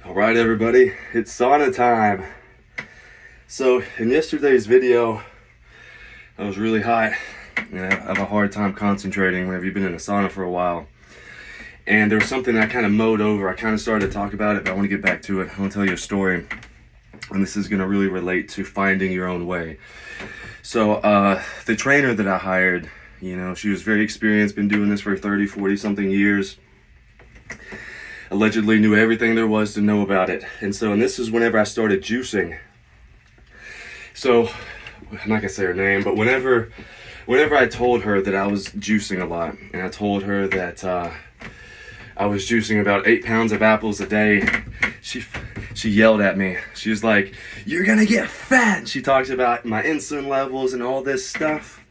All right, everybody, it's sauna time. So in yesterday's video, I was really hot and I have a hard time concentrating whenever you've been in a sauna for a while. And there was something I kind of mowed over. I kind of started to talk about it, but I want to get back to it. I want to tell you a story. And this is going to really relate to finding your own way. So the trainer that I hired, she was very experienced, been doing this for 30, 40 something years. Allegedly knew everything there was to know about it. And this is whenever I started juicing. So, I'm not gonna say her name, but whenever I told her that I was juicing a lot, and I told her that I was juicing about 8 pounds of apples a day, she yelled at me. She was like, "You're gonna get fat!" She talks about my insulin levels and all this stuff.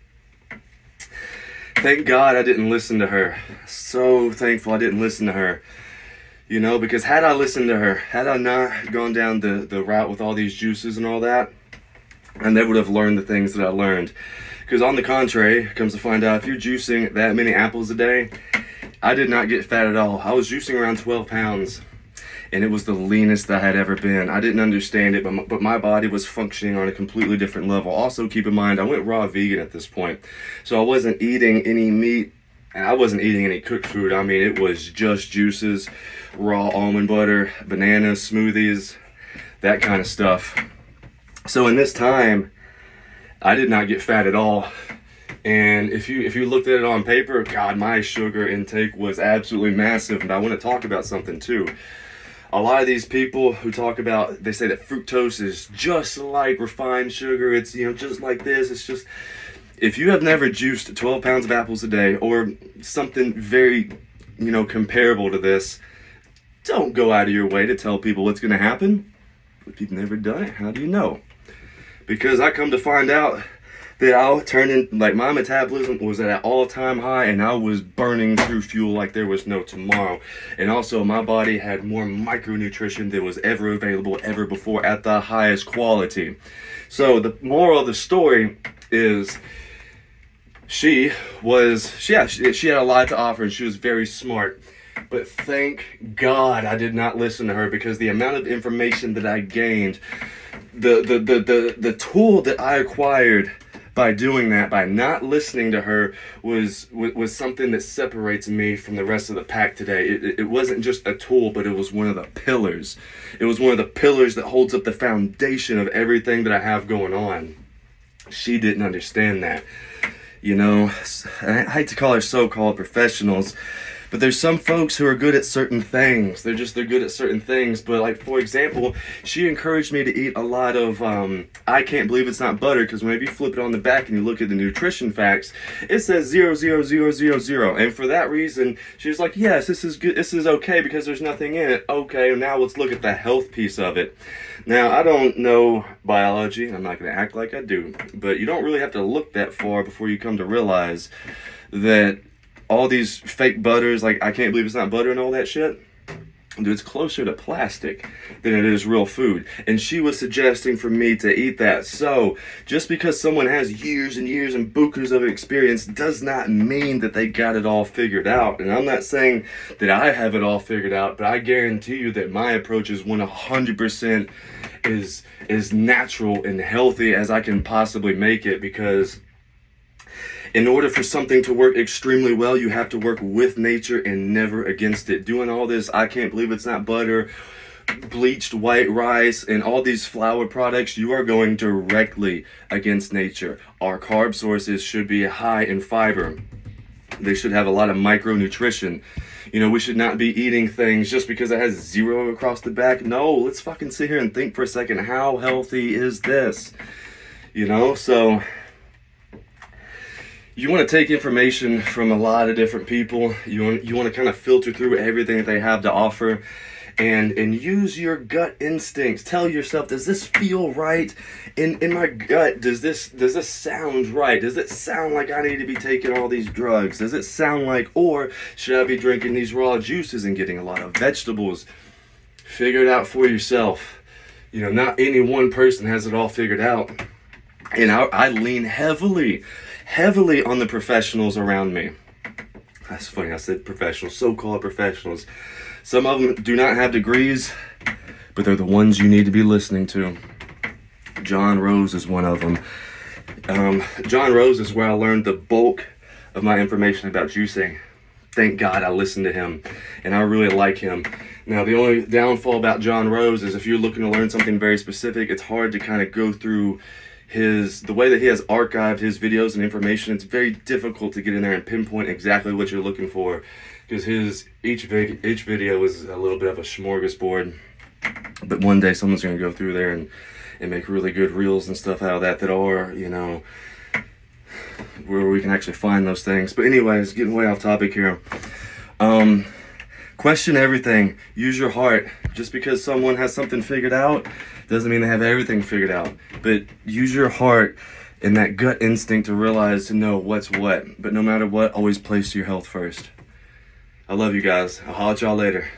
Thank God I didn't listen to her. So thankful I didn't listen to her. Because had I listened to her, had I not gone down the route with all these juices and all that, I never would have learned the things that I learned. Because on the contrary, comes to find out, if you're juicing that many apples a day, I did not get fat at all. I was juicing around 12 pounds, and it was the leanest I had ever been. I didn't understand it, but my body was functioning on a completely different level. Also, keep in mind, I went raw vegan at this point. So I wasn't eating any meat, and I wasn't eating any cooked food. I mean, it was just juices, raw almond butter, bananas, smoothies, that kind of stuff. So in this time, I did not get fat at all. And if you looked at it on paper, God, my sugar intake was absolutely massive. And I want to talk about something too. A lot of these people who talk about, they say that fructose is just like refined sugar. It's, just like this. It's just, if you have never juiced 12 pounds of apples a day or something very, comparable to this, don't go out of your way to tell people what's going to happen. If you've never done it, how do you know? Because I come to find out that I'll turn in, like, my metabolism was at an all-time high, and I was burning through fuel like there was no tomorrow. And also, my body had more micronutrition than was ever available ever before at the highest quality. So the moral of the story is she had a lot to offer, and she was very smart. But thank God I did not listen to her, because the amount of information that I gained, the tool that I acquired by doing that, by not listening to her, was something that separates me from the rest of the pack today. It wasn't just a tool, but it was one of the pillars. It was one of the pillars that holds up the foundation of everything that I have going on. She didn't understand that. I hate to call her so-called professionals, but there's some folks who are good at certain things. They're good at certain things. But, like, for example, she encouraged me to eat a lot of, I can't believe it's not butter, because whenever you flip it on the back and you look at the nutrition facts, it says 0,0,0,0,0. And for that reason, she was like, yes, this is good. This is okay because there's nothing in it. Okay, now let's look at the health piece of it. Now, I don't know biology. I'm not going to act like I do. But you don't really have to look that far before you come to realize that all these fake butters, like I can't believe it's not butter and all that shit, dude, it's closer to plastic than it is real food. And she was suggesting for me to eat that. So just because someone has years and years and bukus of experience does not mean that they got it all figured out. And I'm not saying that I have it all figured out, but I guarantee you that my approach is 100% as natural and healthy as I can possibly make it, because in order for something to work extremely well, you have to work with nature and never against it. Doing all this, I can't believe it's not butter, bleached white rice, and all these flour products, you are going directly against nature. Our carb sources should be high in fiber. They should have a lot of micronutrition. We should not be eating things just because it has 0 across the back. No, let's fucking sit here and think for a second. How healthy is this? So you want to take information from a lot of different people. You want to kind of filter through everything that they have to offer, and use your gut instincts. Tell yourself, does this feel right in my gut? Does this sound right? Does it sound like I need to be taking all these drugs? Does it sound like, or should I be drinking these raw juices and getting a lot of vegetables? Figure it out for yourself. Not any one person has it all figured out. And I lean heavily on the professionals around me. That's funny, I said professionals, so-called professionals. Some of them do not have degrees. but they're the ones you need to be listening to. John Rose is one of them. John Rose is where I learned the bulk of my information about juicing. Thank God I listened to him, and I really like him. Now, the only downfall about John Rose is if you're looking to learn something very specific, it's hard to kind of go through the way that he has archived his videos and information. It's very difficult to get in there and pinpoint exactly what you're looking for, because each video is a little bit of a smorgasbord. But one day someone's going to go through there and make really good reels and stuff out of that are, where we can actually find those things. But anyways, getting way off topic here. Question everything. Use your heart. Just because someone has something figured out doesn't mean they have everything figured out. But use your heart and that gut instinct to know what's what. But no matter what, always place your health first. I love you guys. I'll holler at y'all later.